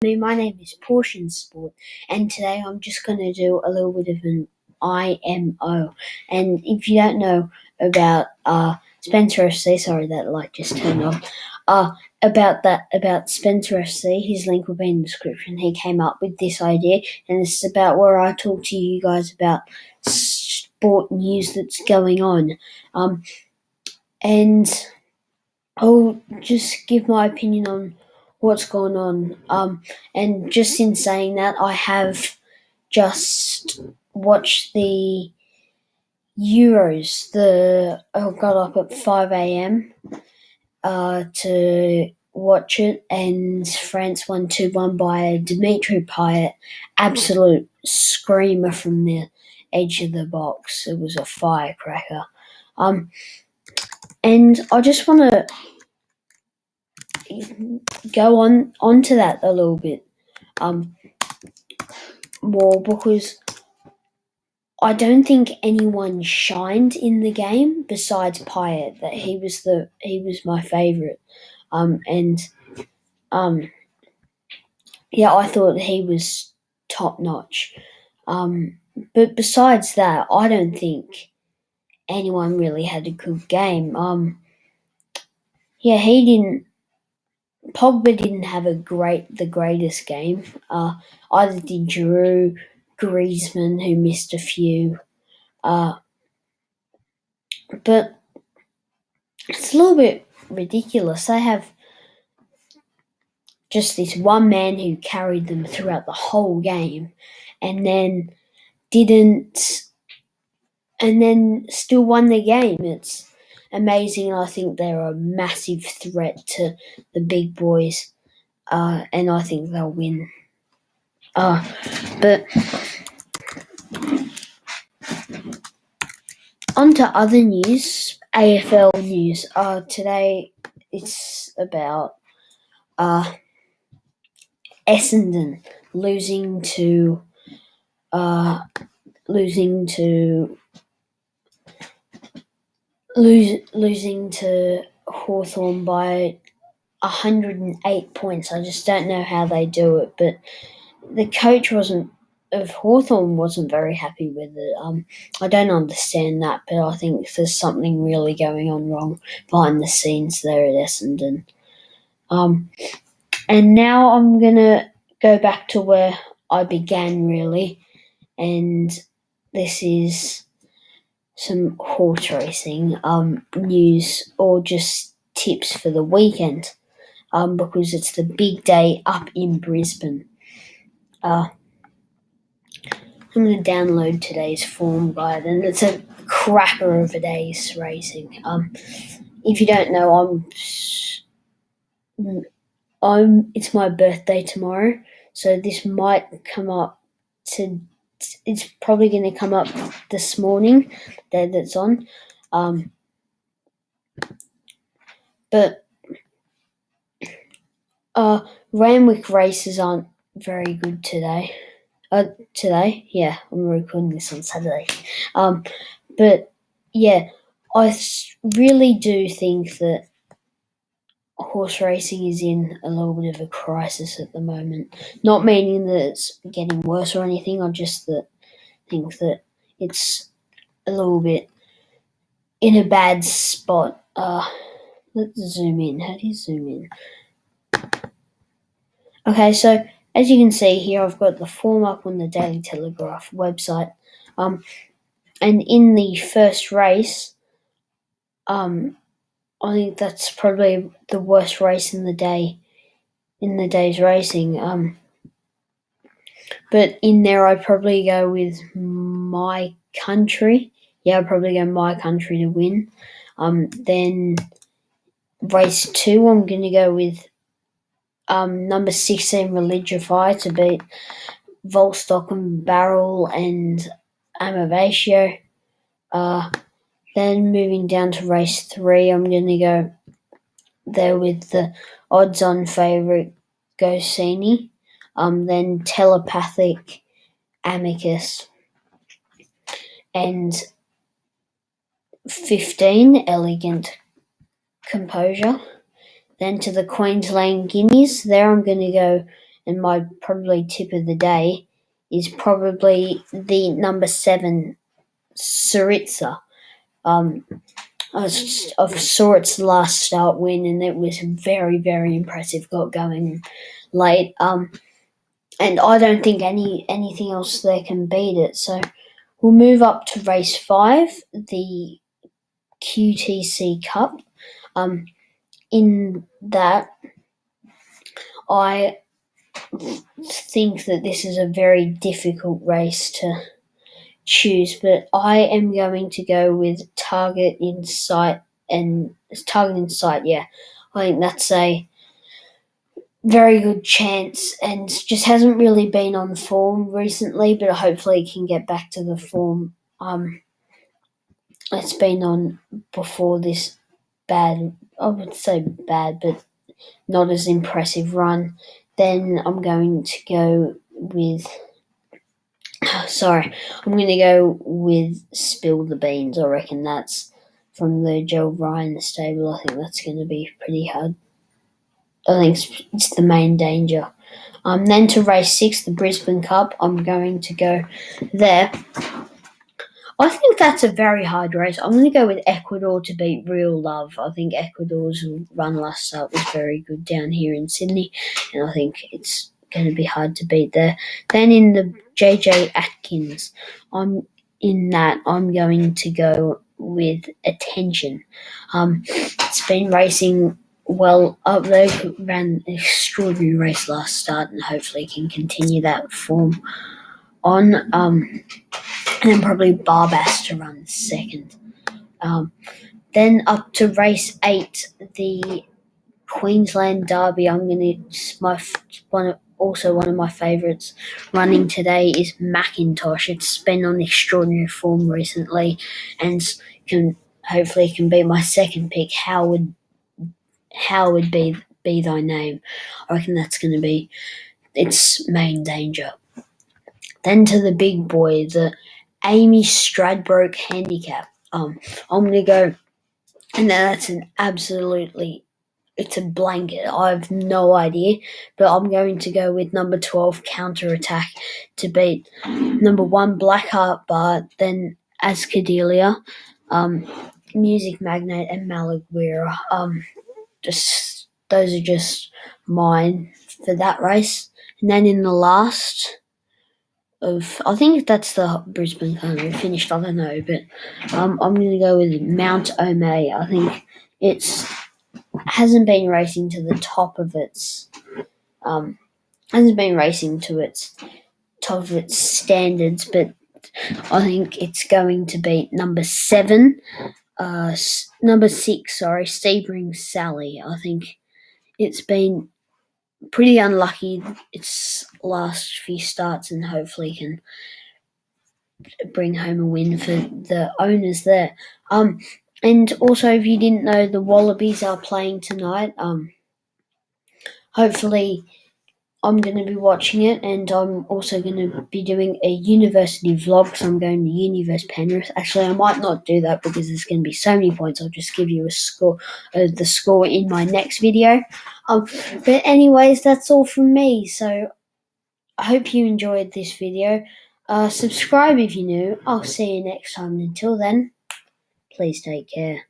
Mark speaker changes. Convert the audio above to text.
Speaker 1: My name is Portion Sport, and today I'm just going to do a little bit of an IMO. And if you don't know about Spencer FC, sorry that light just turned on. About Spencer FC, his link will be in the description. He came up with this idea, and this is about where I talk to you guys about sport news that's going on. And I'll just give my opinion on what's going on. And just in saying that, I have just watched the Euros. I got up at 5 a.m. To watch it, and France won 2-1 by Dimitri Payet. Absolute screamer from the edge of the box. It was a firecracker. And I just want to go on to that a little bit more, because I don't think anyone shined in the game besides Payet. That he was my favourite, I thought he was top notch. But besides that, I don't think anyone really had a good game. He didn't. Pogba didn't have the greatest game. Either did Giroud, Griezmann, who missed a few. But it's a little bit ridiculous. They have just this one man who carried them throughout the whole game, and then still won the game. It's amazing. I think they're a massive threat to the big boys, and I think they'll win. But on to other news, AFL news. Today it's about Essendon losing to Hawthorn by 108 points. I just don't know how they do it, but the coach of Hawthorn wasn't very happy with it. I don't understand that, but I think there's something really going on wrong behind the scenes there at Essendon. And now I'm gonna go back to where I began, really, and this is some horse racing news, or just tips for the weekend, because it's the big day up in Brisbane. I'm going to download today's form guide, and it's a cracker of a day's racing. If you don't know, it's my birthday tomorrow, so this might come up it's probably going to come up this morning, that's on. But Randwick races aren't very good today. Yeah, I'm recording this on Saturday. But yeah, I really do think that horse racing is in a little bit of a crisis at the moment. Not meaning that it's getting worse or anything. I just think that it's a little bit in a bad spot. Let's zoom in. How do you zoom in? Okay, so as you can see here, I've got the form up on the Daily Telegraph website. And in the first race, I think that's probably the worst race in the day's racing. But in there, I'd probably go with My Country. Yeah, I'd probably go My Country to win. Then race 2, I'm going to go with number 16, Religify, to beat Volstock and Barrel and Amavatio. Then moving down to race 3, I'm going to go there with the odds-on favourite Goscini. Then Telepathic, Amicus, and 15, Elegant Composure. Then to the Queensland Guineas. There I'm going to go and my probably tip of the day is probably the number 7 Saritsa. I saw its last start win, and it was very, very impressive. Got going late, and I don't think anything else there can beat it. So we'll move up to race 5, the QTC Cup. In that, I think that this is a very difficult race to choose, but I am going to go with Target in Sight and Target in Sight. Yeah, I think that's a very good chance, and just hasn't really been on form recently, but hopefully it can get back to the form it's been on before this bad. I would say bad, but not as impressive run. Then I'm going to go with. Sorry, I'm going to go with Spill the Beans. I reckon that's from the Joe Ryan stable. I think that's going to be pretty hard. I think it's the main danger. Then to race 6, the Brisbane Cup, I'm going to go there. I think that's a very hard race. I'm going to go with Ecuador to beat Real Love. I think Ecuador's run last start was very good down here in Sydney, and I think it's going to be hard to beat there. Then in the JJ Atkins, I'm going to go with Attention. It's been racing well up there. Ran an extraordinary race last start, and hopefully can continue that form on. And then probably Barbas to run second. Then up to race 8, the Queensland Derby. I'm going to one of my favourites running today is Macintosh. It's been on extraordinary form recently, and hopefully can be my second pick. Howard be thy name. I reckon that's going to be its main danger. Then to the big boy, the Amy Stradbroke handicap. I'm going to go, and that's it's a blanket. I have no idea, but I'm going to go with number 12, Counter Attack, to beat number 1, Blackheart Bar, then Ascadelia, Music Magnate, and Malaguera. Those are just mine for that race. And then in the last I think that's the Brisbane kind of finished. I don't know, but I'm going to go with Mount Omay. I think it's hasn't been racing to the top of its standards, but I think it's going to beat number 6. Sorry, Sebring Sally. I think it's been pretty unlucky its last few starts, and hopefully can bring home a win for the owners there. And also, if you didn't know, the Wallabies are playing tonight. Hopefully, I'm going to be watching it, and I'm also going to be doing a university vlog, so I'm going to Univers Penrith. Actually, I might not do that because there's going to be so many points. I'll just give you the score in my next video. But anyways, that's all from me. So I hope you enjoyed this video. Subscribe if you're new. I'll see you next time. Until then, please take care.